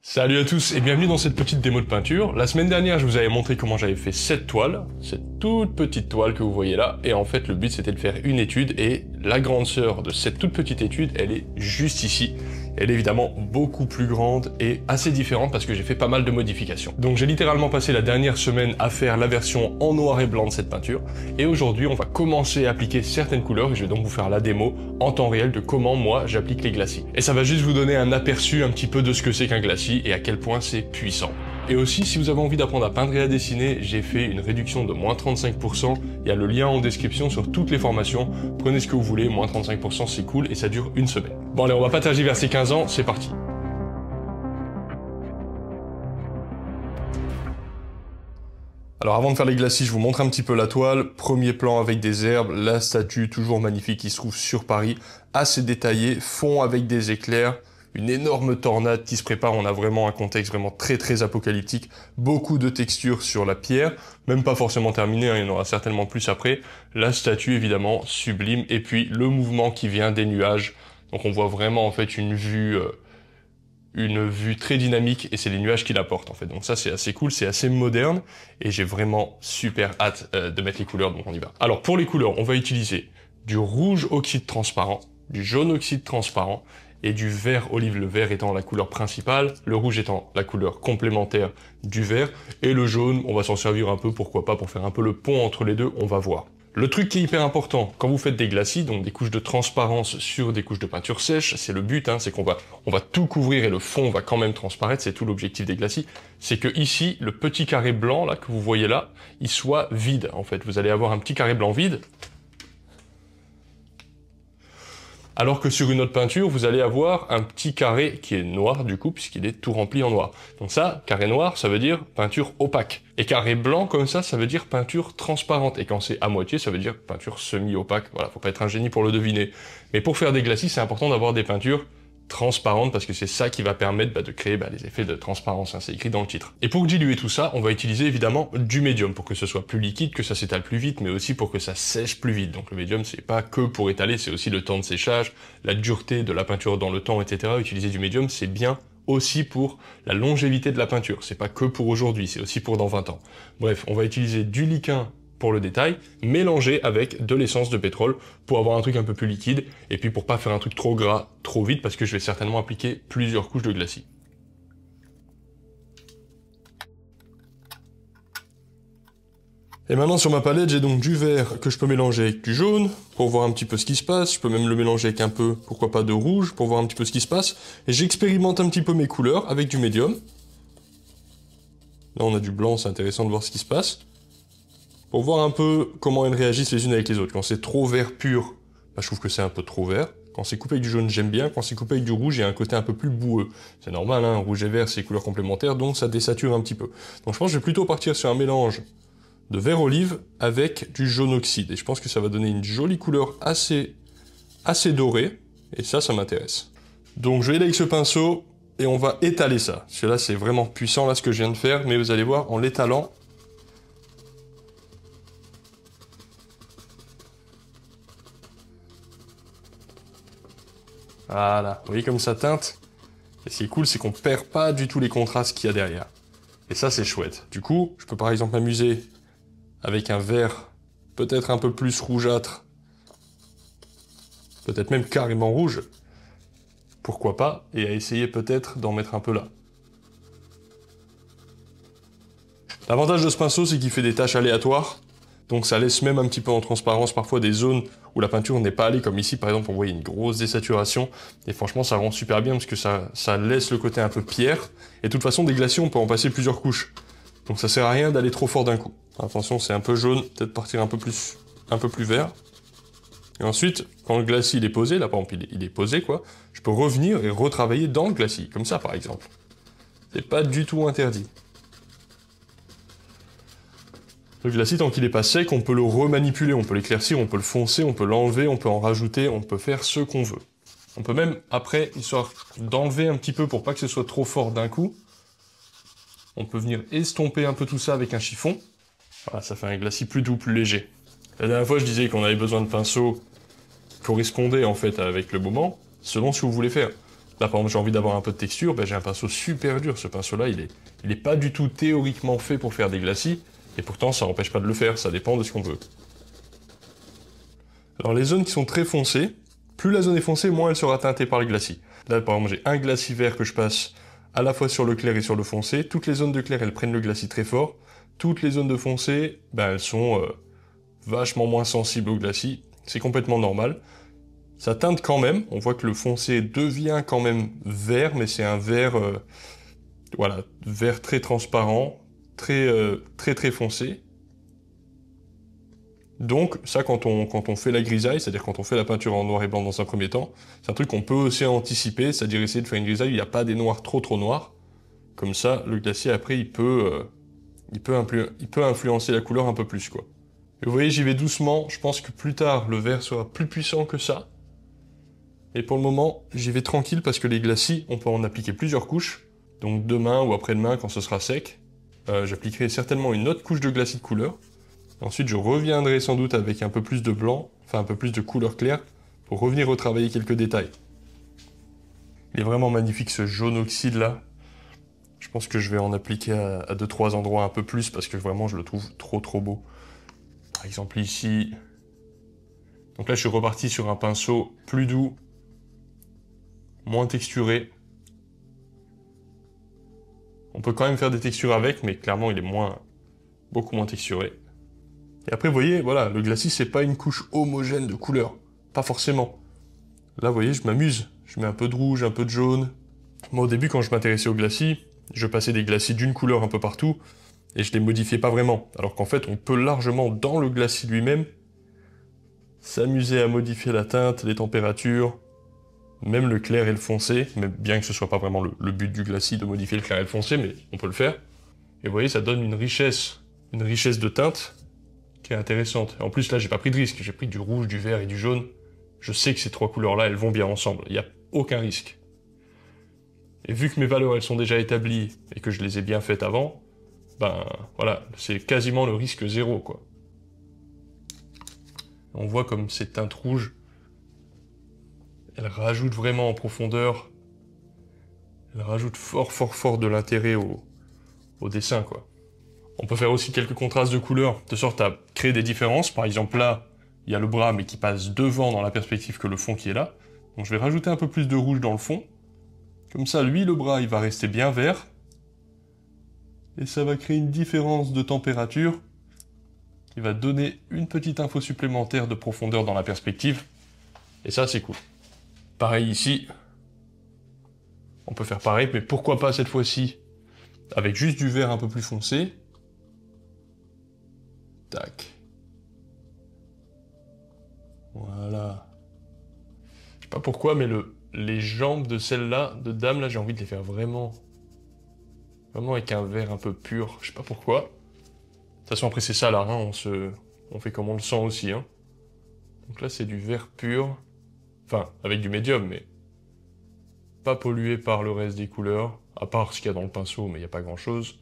Salut à tous et bienvenue dans cette petite démo de peinture. La semaine dernière, je vous avais montré comment j'avais fait cette toile, cette toute petite toile que vous voyez là, et en fait le but c'était de faire une étude, et la grande sœur de cette toute petite étude, elle est juste ici. Elle est évidemment beaucoup plus grande et assez différente parce que j'ai fait pas mal de modifications. Donc j'ai littéralement passé la dernière semaine à faire la version en noir et blanc de cette peinture, et aujourd'hui on va commencer à appliquer certaines couleurs, et je vais donc vous faire la démo en temps réel de comment moi j'applique les glacis. Et ça va juste vous donner un aperçu un petit peu de ce que c'est qu'un glacis et à quel point c'est puissant. Et aussi, si vous avez envie d'apprendre à peindre et à dessiner, j'ai fait une réduction de moins 35%. Il y a le lien en description sur toutes les formations. Prenez ce que vous voulez, moins 35% c'est cool et ça dure une semaine. Bon allez, on va pas tergiverser 15 ans, c'est parti. Alors avant de faire les glacis, je vous montre un petit peu la toile. Premier plan avec des herbes, la statue toujours magnifique qui se trouve sur Paris, assez détaillée, fond avec des éclairs. Une énorme tornade qui se prépare, on a vraiment un contexte vraiment très apocalyptique, beaucoup de textures sur la pierre, même pas forcément terminé, hein, il y en aura certainement plus après. La statue évidemment sublime, et puis le mouvement qui vient des nuages, donc on voit vraiment en fait une vue très dynamique, et c'est les nuages qui l'apportent en fait, donc ça c'est assez cool, c'est assez moderne, et j'ai vraiment super hâte de mettre les couleurs, donc on y va. Alors pour les couleurs, on va utiliser du rouge oxyde transparent, du jaune oxyde transparent, et du vert olive, le vert étant la couleur principale, le rouge étant la couleur complémentaire du vert, et le jaune, on va s'en servir un peu, pourquoi pas, pour faire un peu le pont entre les deux, on va voir. Le truc qui est hyper important, quand vous faites des glacis, donc des couches de transparence sur des couches de peinture sèche, c'est le but, hein, c'est qu'on va tout couvrir et le fond va quand même transparaître, c'est tout l'objectif des glacis, c'est que ici, le petit carré blanc là que vous voyez là, il soit vide en fait. Vous allez avoir un petit carré blanc vide, alors que sur une autre peinture, vous allez avoir un petit carré qui est noir du coup, puisqu'il est tout rempli en noir. Donc ça, carré noir, ça veut dire peinture opaque. Et carré blanc comme ça veut dire peinture transparente. Et quand c'est à moitié, ça veut dire peinture semi-opaque. Voilà, faut pas être un génie pour le deviner. Mais pour faire des glacis, c'est important d'avoir des peintures transparente, parce que c'est ça qui va permettre de créer les effets de transparence, hein, c'est écrit dans le titre. Et pour diluer tout ça, on va utiliser évidemment du médium, pour que ce soit plus liquide, que ça s'étale plus vite, mais aussi pour que ça sèche plus vite. Donc le médium, c'est pas que pour étaler, c'est aussi le temps de séchage, la dureté de la peinture dans le temps, etc. Utiliser du médium, c'est bien aussi pour la longévité de la peinture. C'est pas que pour aujourd'hui, c'est aussi pour dans 20 ans. Bref, on va utiliser du liquin pour le détail, mélangé avec de l'essence de pétrole pour avoir un truc un peu plus liquide, et puis pour pas faire un truc trop gras trop vite, parce que je vais certainement appliquer plusieurs couches de glacis. Et maintenant sur ma palette, j'ai donc du vert que je peux mélanger avec du jaune, pour voir un petit peu ce qui se passe. Je peux même le mélanger avec un peu, pourquoi pas, de rouge, pour voir un petit peu ce qui se passe. Et j'expérimente un petit peu mes couleurs avec du médium. Là on a du blanc, c'est intéressant de voir ce qui se passe. Pour voir un peu comment elles réagissent les unes avec les autres. Quand c'est trop vert pur, je trouve que c'est un peu trop vert. Quand c'est coupé avec du jaune, j'aime bien. Quand c'est coupé avec du rouge, il y a un côté un peu plus boueux. C'est normal, hein, rouge et vert, c'est couleurs complémentaires, donc ça désature un petit peu. Donc je pense que je vais plutôt partir sur un mélange de vert olive avec du jaune oxyde. Et je pense que ça va donner une jolie couleur assez dorée. Et ça m'intéresse. Donc je vais aller avec ce pinceau et on va étaler ça. Parce que là, c'est vraiment puissant, là, ce que je viens de faire. Mais vous allez voir, en l'étalant, voilà, vous voyez comme ça teinte. Et ce qui est cool, c'est qu'on perd pas du tout les contrastes qu'il y a derrière. Et ça, c'est chouette. Du coup, je peux par exemple m'amuser avec un vert peut-être un peu plus rougeâtre, peut-être même carrément rouge, pourquoi pas, et à essayer peut-être d'en mettre un peu là. L'avantage de ce pinceau, c'est qu'il fait des taches aléatoires, donc ça laisse même un petit peu en transparence parfois des zones où la peinture n'est pas allée, comme ici par exemple on voit une grosse désaturation, et franchement ça rend super bien parce que ça laisse le côté un peu pierre, et de toute façon des glacis on peut en passer plusieurs couches, donc ça sert à rien d'aller trop fort d'un coup. Attention, c'est un peu jaune, peut-être partir un peu plus vert, et ensuite quand le glacis il est posé, là par exemple il est posé quoi, je peux revenir et retravailler dans le glacis, comme ça par exemple. C'est pas du tout interdit. Le glacis, tant qu'il n'est pas sec, on peut le remanipuler, on peut l'éclaircir, on peut le foncer, on peut l'enlever, on peut en rajouter, on peut faire ce qu'on veut. On peut même, après, histoire d'enlever un petit peu pour pas que ce soit trop fort d'un coup, on peut venir estomper un peu tout ça avec un chiffon. Voilà, ça fait un glacis plus doux, plus léger. La dernière fois, je disais qu'on avait besoin de pinceaux qui correspondaient en fait avec le moment, selon ce que vous voulez faire. Là, par exemple, j'ai envie d'avoir un peu de texture, ben, j'ai un pinceau super dur. Ce pinceau-là, il est pas du tout théoriquement fait pour faire des glacis, et pourtant, ça n'empêche pas de le faire, ça dépend de ce qu'on veut. Alors, les zones qui sont très foncées, plus la zone est foncée, moins elle sera teintée par le glacis. Là, par exemple, j'ai un glacis vert que je passe à la fois sur le clair et sur le foncé. Toutes les zones de clair, elles prennent le glacis très fort. Toutes les zones de foncé, ben, elles sont vachement moins sensibles au glacis. C'est complètement normal. Ça teinte quand même, on voit que le foncé devient quand même vert, mais c'est un vert, voilà, vert très transparent, très foncé. Donc ça, quand on fait la grisaille, c'est-à-dire quand on fait la peinture en noir et blanc dans un premier temps, c'est un truc qu'on peut aussi anticiper, c'est-à-dire essayer de faire une grisaille où il n'y a pas des noirs trop noirs. Comme ça, le glacier après, il peut influencer la couleur un peu plus, quoi. Et vous voyez, j'y vais doucement, je pense que plus tard, le vert sera plus puissant que ça. Et pour le moment, j'y vais tranquille parce que les glacis, on peut en appliquer plusieurs couches. Donc demain ou après-demain, quand ce sera sec, j'appliquerai certainement une autre couche de glacis de couleur. Ensuite, je reviendrai sans doute avec un peu plus de blanc, enfin un peu plus de couleur claire, pour revenir retravailler quelques détails. Il est vraiment magnifique ce jaune oxyde là. Je pense que je vais en appliquer à 2-3 endroits un peu plus parce que vraiment je le trouve trop beau. Par exemple ici. Donc là, je suis reparti sur un pinceau plus doux, moins texturé. On peut quand même faire des textures avec, mais clairement il est beaucoup moins texturé. Et après, vous voyez, voilà, le glacis, c'est pas une couche homogène de couleurs. Pas forcément. Là, vous voyez, je m'amuse. Je mets un peu de rouge, un peu de jaune. Moi, au début, quand je m'intéressais au glacis, je passais des glacis d'une couleur un peu partout, et je les modifiais pas vraiment. Alors qu'en fait, on peut largement, dans le glacis lui-même, s'amuser à modifier la teinte, les températures, même le clair et le foncé, mais bien que ce soit pas vraiment le but du glacis de modifier le clair et le foncé, mais on peut le faire. Et vous voyez, ça donne une richesse de teinte qui est intéressante. Et en plus, là, j'ai pas pris de risque, j'ai pris du rouge, du vert et du jaune. Je sais que ces trois couleurs-là, elles vont bien ensemble, il n'y a aucun risque. Et vu que mes valeurs, elles sont déjà établies, et que je les ai bien faites avant, ben, voilà, c'est quasiment le risque zéro, quoi. On voit comme ces teintes rouges, elles rajoutent vraiment en profondeur, elles rajoutent fort de l'intérêt au dessin, quoi. On peut faire aussi quelques contrastes de couleurs, de sorte à créer des différences. Par exemple, là, il y a le bras, mais qui passe devant dans la perspective que le fond qui est là. Donc je vais rajouter un peu plus de rouge dans le fond. Comme ça, lui, le bras, il va rester bien vert. Et ça va créer une différence de température qui va donner une petite info supplémentaire de profondeur dans la perspective. Et ça, c'est cool. Pareil ici. On peut faire pareil, mais pourquoi pas cette fois-ci avec juste du vert un peu plus foncé. Tac. Voilà. Je sais pas pourquoi, mais les jambes de celle-là, de dame, là, j'ai envie de les faire vraiment avec un vert un peu pur. Je sais pas pourquoi. De toute façon, après, c'est ça, là, hein, on fait comme on le sent aussi, hein. Donc là, c'est du vert pur. Enfin, avec du médium, mais pas pollué par le reste des couleurs, à part ce qu'il y a dans le pinceau, mais il n'y a pas grand-chose.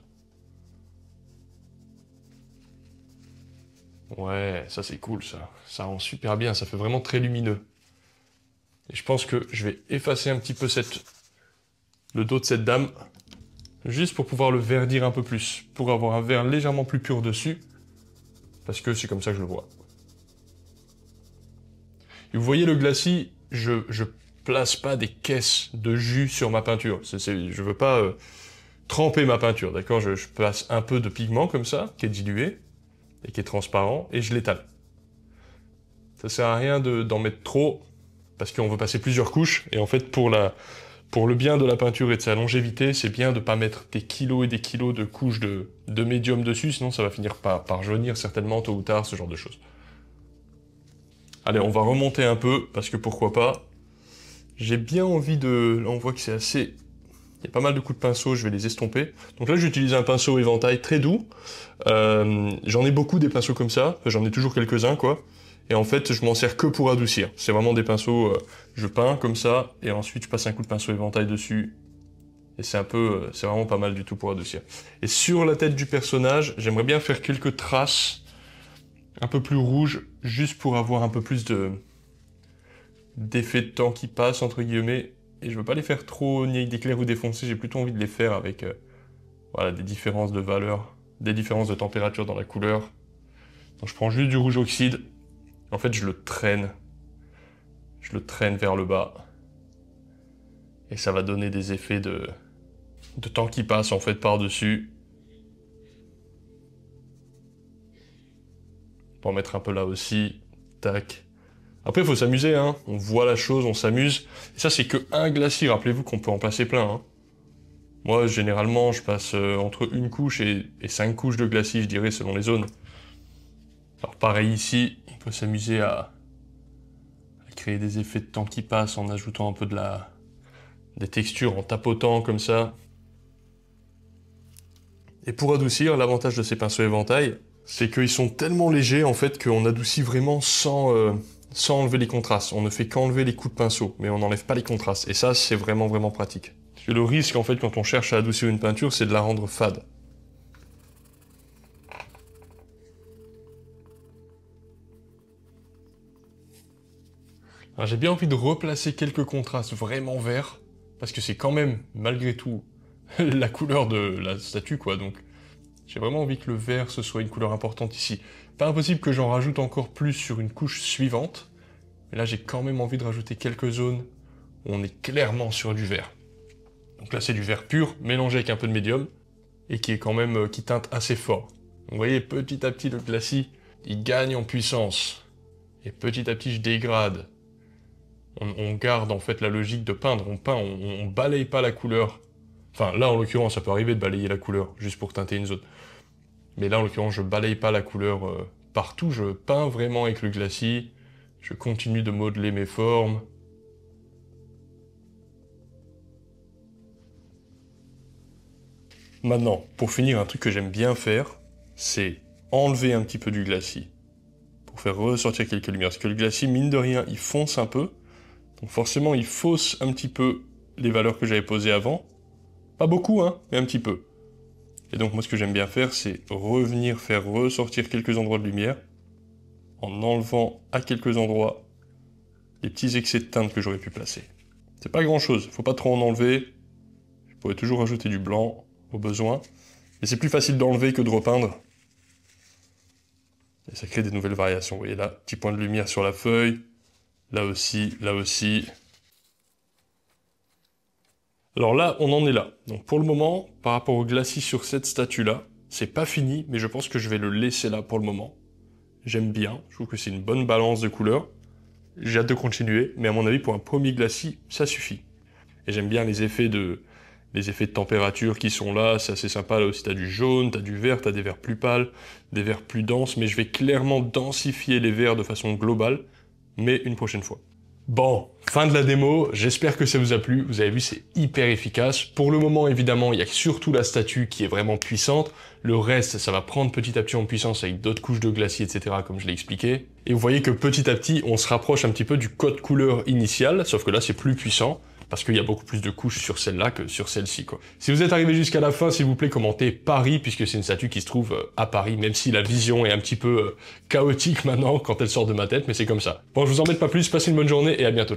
Ouais, ça c'est cool, ça. Ça rend super bien, ça fait vraiment très lumineux. Et je pense que je vais effacer un petit peu le dos de cette dame, juste pour pouvoir le verdir un peu plus, pour avoir un vert légèrement plus pur dessus, parce que c'est comme ça que je le vois. Et vous voyez le glacis, je place pas des caisses de jus sur ma peinture. Je veux pas tremper ma peinture, d'accord? Je place un peu de pigment comme ça, qui est dilué, et qui est transparent, et je l'étale. Ça sert à rien d'en mettre trop, parce qu'on veut passer plusieurs couches, et en fait, pour le bien de la peinture et de sa longévité, c'est bien de pas mettre des kilos et des kilos de couches de médium dessus, sinon ça va finir par jaunir certainement tôt ou tard, ce genre de choses. Allez, on va remonter un peu, parce que pourquoi pas. J'ai bien envie de... Là, on voit que c'est assez... Il y a pas mal de coups de pinceau, je vais les estomper. Donc là, j'utilise un pinceau éventail très doux. J'en ai beaucoup des pinceaux comme ça, j'en ai toujours quelques-uns, quoi. Et en fait, je m'en sers que pour adoucir. C'est vraiment des pinceaux, je peins comme ça, et ensuite je passe un coup de pinceau éventail dessus. Et c'est c'est vraiment pas mal du tout pour adoucir. Et sur la tête du personnage, j'aimerais bien faire quelques traces un peu plus rouges, juste pour avoir un peu plus d'effet de temps qui passe, entre guillemets, et je veux pas les faire trop ni avec des clairs ou défoncés, j'ai plutôt envie de les faire avec voilà, des différences de valeur, des différences de température dans la couleur. Donc je prends juste du rouge oxyde, en fait je le traîne vers le bas, et ça va donner des effets de temps qui passe en fait par-dessus. On peut en mettre un peu là aussi, tac. Après, il faut s'amuser, hein. On voit la chose, on s'amuse. Et ça, c'est que un glacis. Rappelez-vous qu'on peut en placer plein, hein. Moi, généralement, je passe entre une couche et 5 couches de glacis, je dirais, selon les zones. Alors, pareil ici, on peut s'amuser à créer des effets de temps qui passe en ajoutant un peu des textures, en tapotant comme ça. Et pour adoucir, l'avantage de ces pinceaux éventail, c'est qu'ils sont tellement légers, en fait, qu'on adoucit vraiment sans enlever les contrastes. On ne fait qu'enlever les coups de pinceau, mais on n'enlève pas les contrastes. Et ça, c'est vraiment, vraiment pratique. Parce que le risque, en fait, quand on cherche à adoucir une peinture, c'est de la rendre fade. Alors, j'ai bien envie de replacer quelques contrastes vraiment verts, parce que c'est quand même, malgré tout, la couleur de la statue, quoi. Donc, j'ai vraiment envie que le vert, ce soit une couleur importante ici. Pas impossible que j'en rajoute encore plus sur une couche suivante, mais là, j'ai quand même envie de rajouter quelques zones où on est clairement sur du vert. Donc là, c'est du vert pur, mélangé avec un peu de médium, et qui est quand même, qui teinte assez fort. Donc, vous voyez, petit à petit, le glacis, il gagne en puissance. Et petit à petit, je dégrade. On garde, en fait, la logique de peindre. On peint, on balaye pas la couleur. Enfin, là, en l'occurrence, ça peut arriver de balayer la couleur, juste pour teinter une zone. Mais là, en l'occurrence, je balaye pas la couleur partout. Je peins vraiment avec le glacis. Je continue de modeler mes formes. Maintenant, pour finir, un truc que j'aime bien faire, c'est enlever un petit peu du glacis pour faire ressortir quelques lumières. Parce que le glacis, mine de rien, il fonce un peu. Donc forcément, il fausse un petit peu les valeurs que j'avais posées avant. Pas beaucoup, hein, mais un petit peu. Et donc moi, ce que j'aime bien faire, c'est revenir faire ressortir quelques endroits de lumière en enlevant à quelques endroits les petits excès de teinte que j'aurais pu placer. C'est pas grand-chose, faut pas trop en enlever. Je pourrais toujours rajouter du blanc au besoin. Mais c'est plus facile d'enlever que de repeindre. Et ça crée des nouvelles variations. Vous voyez là, petit point de lumière sur la feuille. Là aussi, là aussi. Alors là, on en est là. Donc pour le moment, par rapport au glacis sur cette statue-là, c'est pas fini, mais je pense que je vais le laisser là pour le moment. J'aime bien, je trouve que c'est une bonne balance de couleurs. J'ai hâte de continuer, mais à mon avis, pour un premier glacis, ça suffit. Et j'aime bien les effets de température qui sont là, c'est assez sympa. Là aussi, t'as du jaune, t'as du vert, t'as des verts plus pâles, des verts plus denses, mais je vais clairement densifier les verts de façon globale, mais une prochaine fois. Bon, fin de la démo, j'espère que ça vous a plu. Vous avez vu, c'est hyper efficace. Pour le moment, évidemment, il y a surtout la statue qui est vraiment puissante. Le reste, ça va prendre petit à petit en puissance avec d'autres couches de glacis, etc., comme je l'ai expliqué. Et vous voyez que petit à petit, on se rapproche un petit peu du code couleur initial, sauf que là, c'est plus puissant, parce qu'il y a beaucoup plus de couches sur celle-là que sur celle-ci, quoi. Si vous êtes arrivé jusqu'à la fin, s'il vous plaît, commentez Paris, puisque c'est une statue qui se trouve à Paris, même si la vision est un petit peu chaotique maintenant quand elle sort de ma tête, mais c'est comme ça. Bon, je vous embête pas plus, passez une bonne journée et à bientôt.